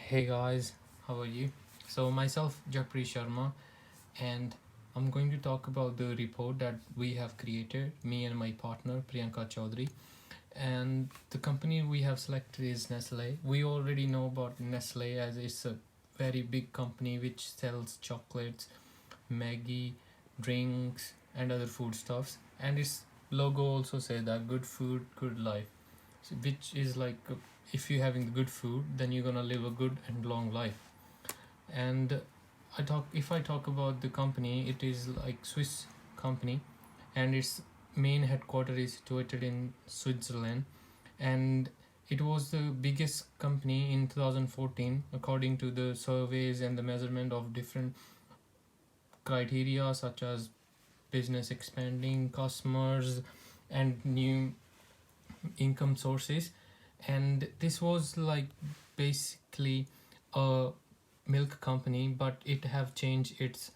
Hey guys, how are you? So myself Japri Sharma, and I'm going to talk about the report that we have created, me and my partner Priyanka Chaudhary. And the company we have selected is Nestle. We already know about Nestle as it's a very big company which sells chocolates, Maggie, drinks, and other foodstuffs. And its logo also says that good food, good life, which is like if you're having the good food, then you're gonna live a good and long life. And if I talk about the company, it is like Swiss company, and its main headquarters is situated in Switzerland, and it was the biggest company in 2014 according to the surveys and the measurement of different criteria such as business expanding, customers, and new income sources. And this was like basically a milk company, but it have changed its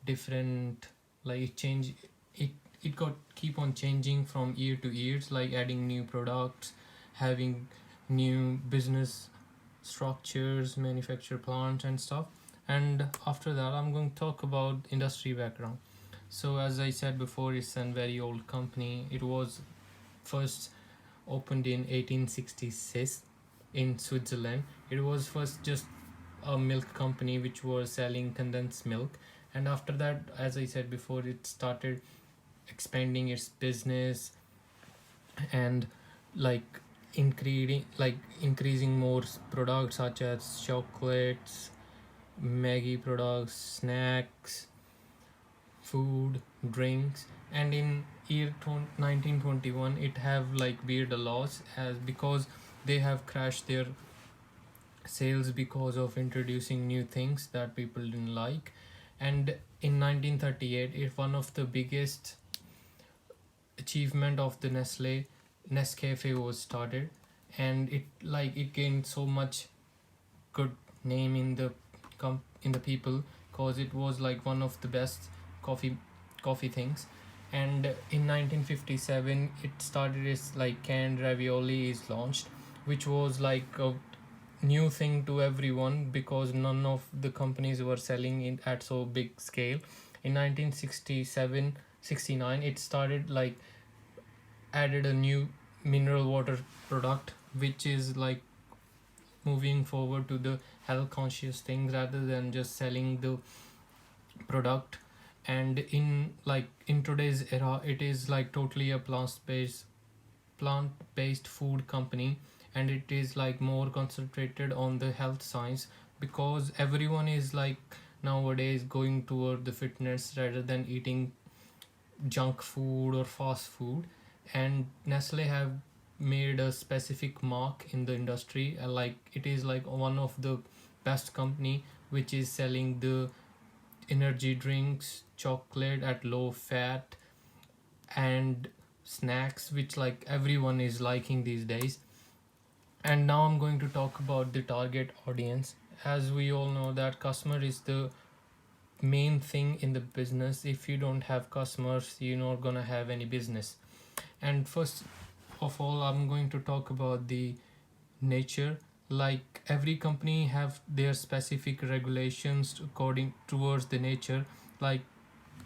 different, like it it got keep on changing from year to years, like adding new products, having new business structures, manufacture plants and stuff. And after that I'm going to talk about industry background. So as I said before, it's a very old company. It was first opened in 1866 in Switzerland. It was first just a milk company which was selling condensed milk, and after that, as I said before, it started expanding its business and like increasing more products such as chocolates, Maggie products, snacks, food, drinks. And in year 1921 it have like weird laws as because they have crashed their sales because of introducing new things that people didn't like. And in 1938, it's one of the biggest achievement of the Nescafe was started, and it gained so much good name in the in the people, cause it was like one of the best coffee coffee things. And in 1957 it started its like canned ravioli is launched, which was like a new thing to everyone because none of the companies were selling it at so big scale. In 1967 69 it started like added a new mineral water product, which is like moving forward to the health conscious thing rather than just selling the product. And in today's era it is like totally a plant based food company, and it is like more concentrated on the health science because everyone is like nowadays going toward the fitness rather than eating junk food or fast food. And Nestle have made a specific mark in the industry, like it is like one of the best company which is selling the energy drinks, chocolate at low fat, and snacks which like everyone is liking these days. And now I'm going to talk about the target audience. As we all know that customer is the main thing in the business. If you don't have customers, you're not gonna have any business. And first of all, I'm going to talk about the nature. Like every company have their specific regulations according towards the nature. Like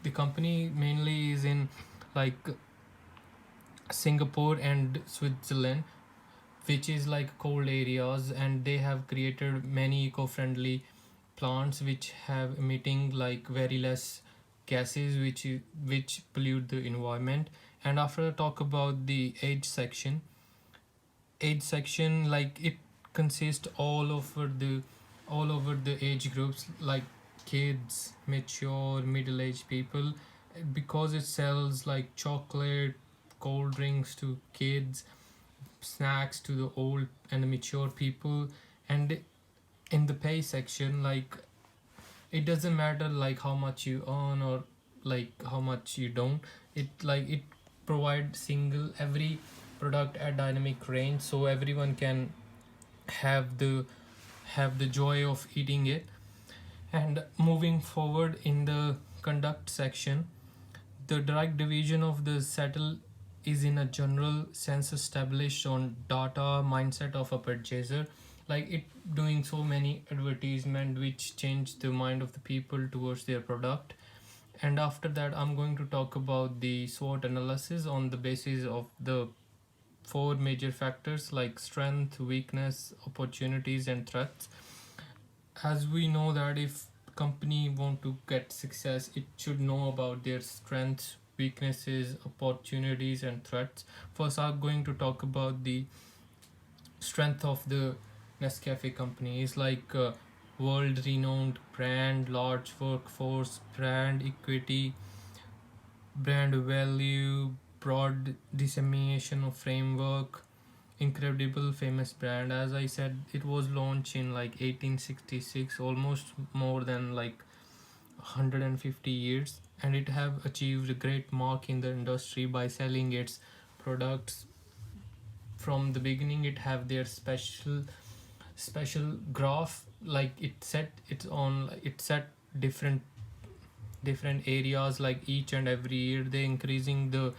the company mainly is in like Singapore and Switzerland, which is like cold areas, and they have created many eco-friendly plants which have emitting like very less gases which pollute the environment. And after I talk about the age section, like it consists all over the age groups, like kids, mature, middle-aged people, because it sells like chocolate, cold drinks to kids, snacks to the old and the mature people. And in the pay section, like it doesn't matter like how much you earn or like how much you don't. It provides single every product at dynamic range so everyone can have the joy of eating it. And moving forward in the conduct section, the direct division of the settle is in a general sense established on data mindset of a purchaser, like it doing so many advertisement which change the mind of the people towards their product. And after that, I'm going to talk about the SWOT analysis on the basis of the four major factors like strength, weakness, opportunities, and threats. As we know that if company want to get success, it should know about their strengths, weaknesses, opportunities, and threats. First, I'm going to talk about the strength of the Nescafe company is like world renowned brand, large workforce, brand equity, brand value, broad dissemination of framework, incredible famous brand. As I said, it was launched in like 1866, almost more than like 150 years, and it have achieved a great mark in the industry by selling its products from the beginning. It have their special graph, like it set different areas, like each and every year they increasing the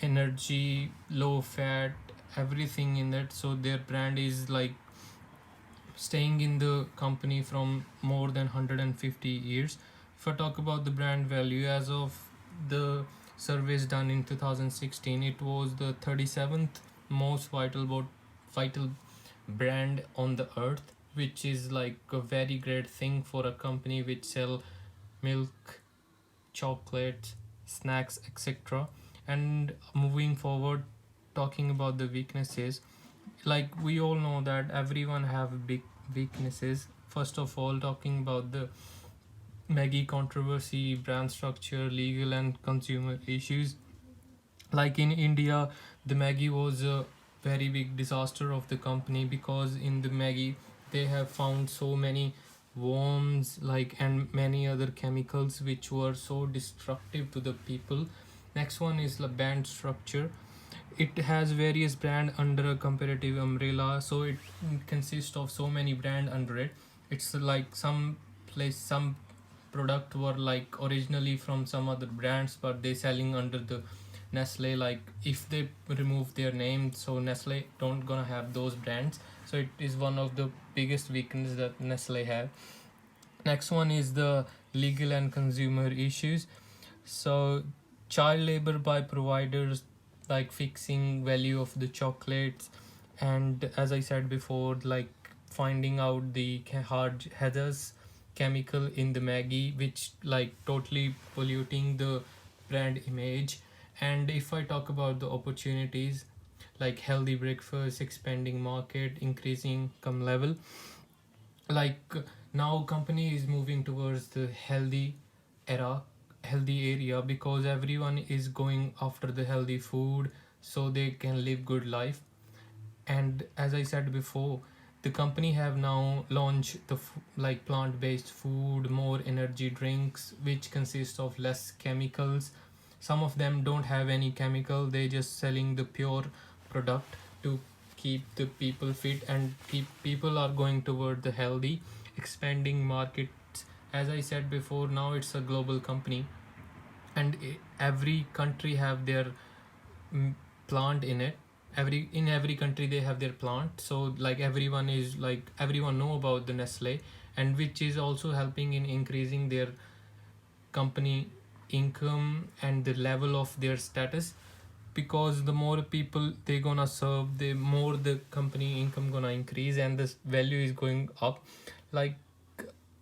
energy, low fat, everything in that, so their brand is like staying in the company from more than 150 years. If I talk about the brand value, as of the surveys done in 2016, it was the 37th most vital brand on the earth, which is like a very great thing for a company which sell milk, chocolate, snacks, etc. And moving forward, talking about the weaknesses, like we all know that everyone have big weaknesses. First of all, talking about the Maggie controversy, brand structure, legal and consumer issues. Like in India, the Maggie was a very big disaster of the company, because in the Maggie they have found so many worms like and many other chemicals which were so destructive to the people. Next one is the band structure. It has various brand under a comparative umbrella, so it consists of so many brand under it. It's like some product were like originally from some other brands, but they selling under the Nestle. Like if they remove their name, so Nestle don't gonna have those brands. So it is one of the biggest weaknesses that Nestle have. Next one is the legal and consumer issues. So child labor by providers, like fixing value of the chocolates, and as I said before, like finding out the hard hazardous chemical in the Maggie, which like totally polluting the brand image. And if I talk about the opportunities, like healthy breakfast, expanding market, increasing income level, like now company is moving towards the era healthy area, because everyone is going after the healthy food so they can live good life. And as I said before, the company have now launched the like plant-based food, more energy drinks which consist of less chemicals. Some of them don't have any chemical, they just selling the pure product to keep the people fit and keep people are going toward the healthy, expanding markets. As I said before, now it's a global company, and every country have their plant in it. Every country they have their plant, so like everyone is like everyone know about the Nestle, and which is also helping in increasing their company income and the level of their status, because the more people they gonna serve, the more the company income gonna increase and this value is going up. Like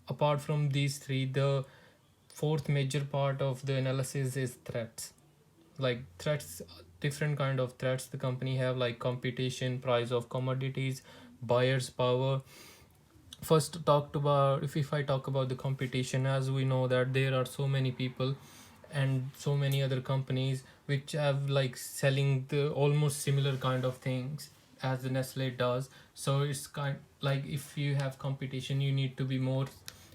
apart from these three, the fourth major part of the analysis is threats. Like threats, different kind of threats the company have, like competition, price of commodities, buyers power. First talked about, if I talk about the competition, as we know that there are so many people and so many other companies which have like selling the almost similar kind of things as the Nestle does. So it's kind like if you have competition, you need to be more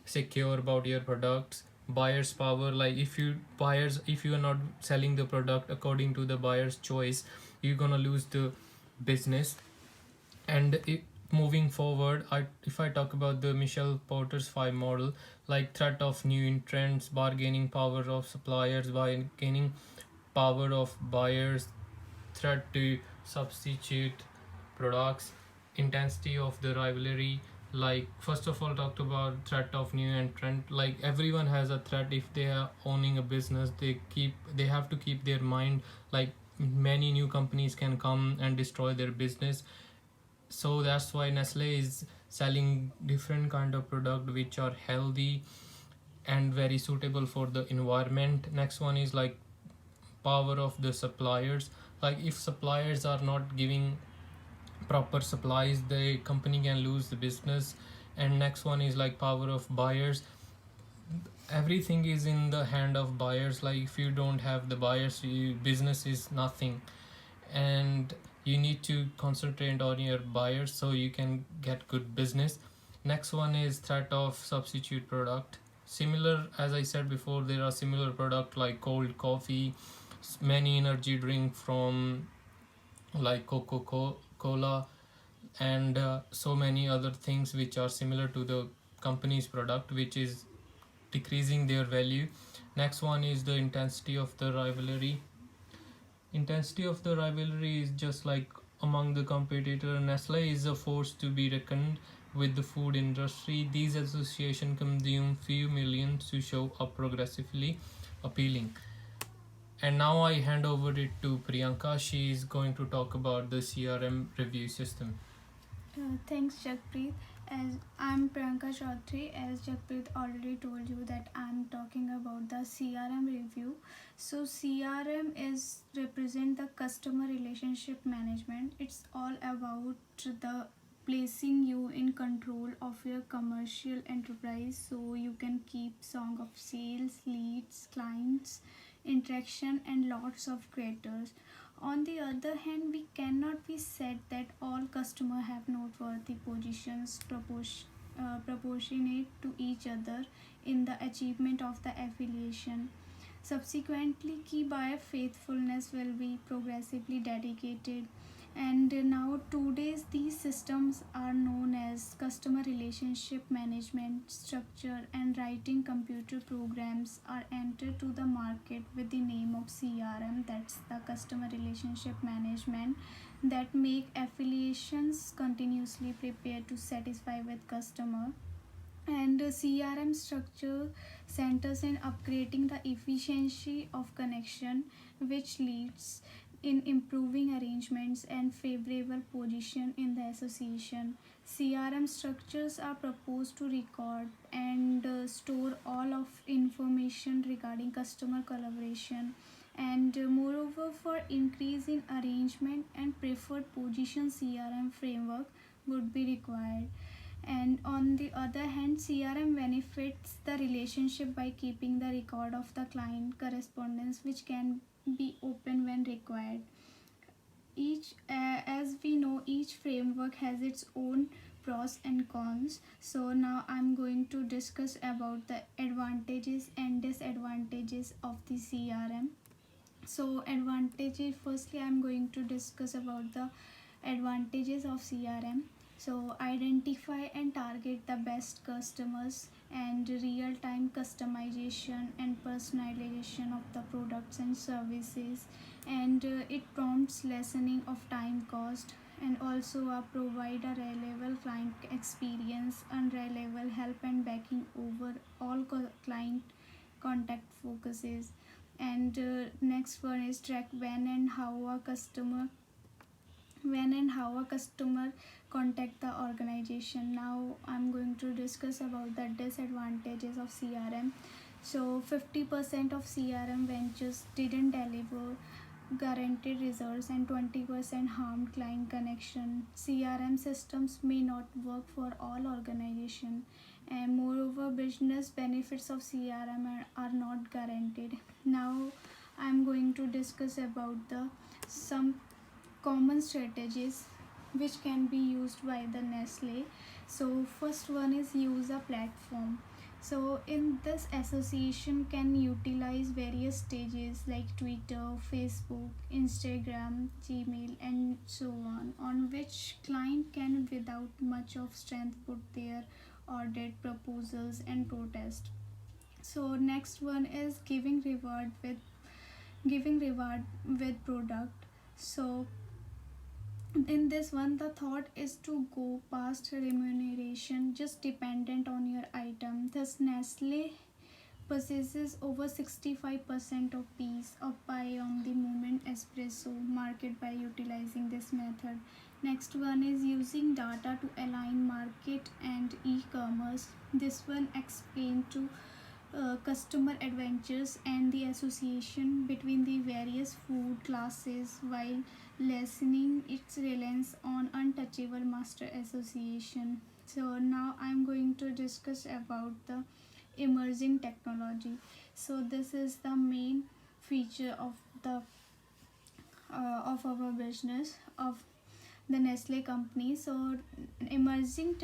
secure about your products. Buyers power, like if you are not selling the product according to the buyer's choice, you're gonna lose the business. And moving forward, if I talk about the Michelle Porter's 5 model, like threat of new entrants, bargaining power of suppliers, bargaining power of buyers, threat to substitute products, intensity of the rivalry. Like first of all, talked about threat of new entrant. Like everyone has a threat. If they are owning a business, they have to keep their mind, like many new companies can come and destroy their business. So that's why Nestle is selling different kind of product which are healthy and very suitable for the environment. Next one is like power of the suppliers. Like if suppliers are not giving proper supplies, the company can lose the business. And next one is like power of buyers. Everything is in the hand of buyers. Like if you don't have the buyers, business is nothing. And you need to concentrate on your buyers so you can get good business. Next one is threat of substitute product. Similar, as I said before, there are similar product like cold coffee, many energy drink from like Coca-Cola, and so many other things which are similar to the company's product, which is decreasing their value. Next one is the intensity of the rivalry. Intensity of the rivalry is just like among the competitor. Nestle is a force to be reckoned with the food industry. These associations consume few millions to show up progressively appealing. And now I hand over it to Priyanka. She is going to talk about the CRM review system. Thanks, Jagpreet. As I'm Priyanka Chaudhary, as Jagpreet already told you that I'm talking about the CRM review. So CRM is represent the customer relationship management. It's all about the placing you in control of your commercial enterprise so you can keep song of sales, leads, clients, interaction and lots of creators. On the other hand, we cannot be said that all customers have noteworthy positions proportionate to each other in the achievement of the affiliation. Subsequently, key buyer faithfulness will be progressively dedicated. And now, today's these systems are known as customer relationship management structure, and writing computer programs are entered to the market with the name of CRM, that's the customer relationship management, that make affiliations continuously prepared to satisfy with customer. And CRM structure centers in upgrading the efficiency of connection, which leads in improving arrangements and favorable position in the association. CRM structures are proposed to record and store all of information regarding customer collaboration, and moreover for increase in arrangement and preferred position, CRM framework would be required. And on the other hand, CRM benefits the relationship by keeping the record of the client correspondence, which can be open when required. As we know, each framework has its own pros and cons. So now I'm going to discuss about the advantages and disadvantages of the CRM. So advantages, firstly I'm going to discuss about the advantages of CRM. So identify and target the best customers, and real time customization and personalization of the products and services, and it prompts lessening of time cost, and also provide a reliable client experience, unreliable help and backing over all client contact focuses. And next one is track when and how a customer contact the organization. Now I'm going to discuss about the disadvantages of CRM. So 50% of CRM ventures didn't deliver guaranteed results, and 20% harmed client connection. CRM systems may not work for all organizations, and moreover business benefits of CRM are not guaranteed. Now I'm going to discuss about the some common strategies which can be used by the Nestle. So first one is use a platform. So in this, association can utilize various stages like Twitter, Facebook, Instagram, Gmail and so on which client can without much of strength put their ordered proposals and protest. So next one is giving reward with product. So In this one, the thought is to go past remuneration just dependent on your item. Thus, Nestle possesses over 65% of piece of pie on the moment espresso market by utilizing this method. Next one is using data to align market and e-commerce. This one explained to customer adventures and the association between the various food classes while lessening its reliance on untouchable master association. So now I'm going to discuss about the emerging technology. So this is the main feature of our business of the Nestle company. So emerging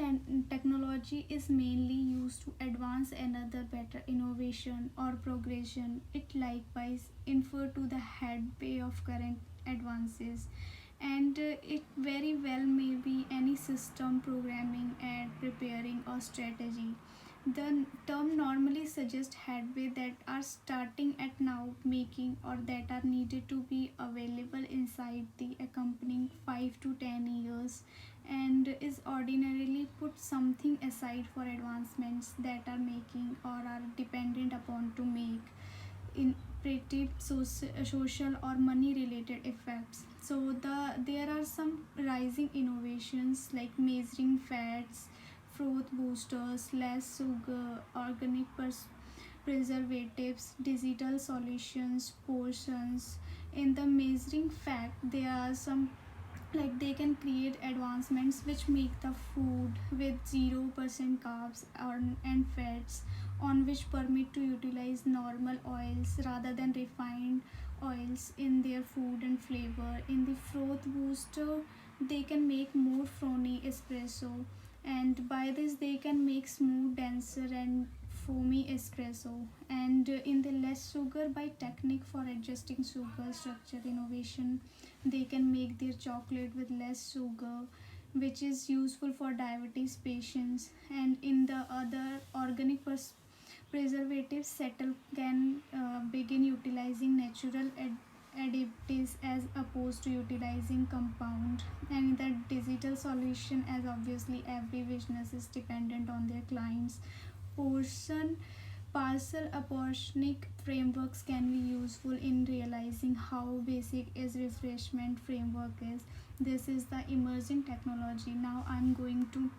technology is mainly used to advance another better innovation or progression. It likewise infer to the headway of current advances, and it very well may be any system programming and preparing or strategy. The term normally suggests headway that are starting at now making or that are needed to be available inside the accompanying 5 to 10 years, and is ordinarily put something aside for advancements that are making or are dependent upon to make in pretty social or money related effects. So there are some rising innovations like measuring fats, fruit boosters, less sugar, organic preservatives, digital solutions, portions. In the measuring fact, there are some like they can create advancements which make the food with 0% carbs and fats, on which permit to utilize normal oils rather than refined oils in their food and flavor. In the froth booster, they can make more frothy espresso, and by this they can make smooth, denser and foamy espresso. And in the less sugar, by technique for adjusting sugar structure innovation, they can make their chocolate with less sugar, which is useful for diabetes patients. And in the other organic preservatives, settle can begin utilizing natural additives as opposed to utilizing compound. And the digital solution, as obviously every business is dependent on their clients, portion parcel apportioning frameworks can be useful in realizing how basic is refreshment framework is. This is the emerging technology. Now I'm going to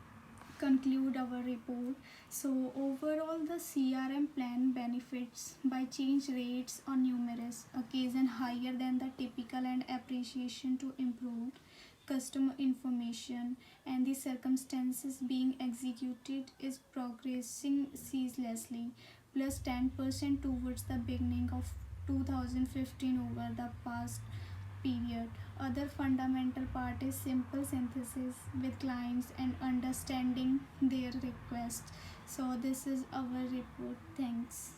conclude our report. So overall, the CRM plan benefits by change rates on numerous occasions higher than the typical, and appreciation to improved customer information and the circumstances being executed is progressing ceaselessly, plus 10% towards the beginning of 2015 over the past period. Other fundamental part is simple synthesis with clients and understanding their requests. So this is our report. Thanks.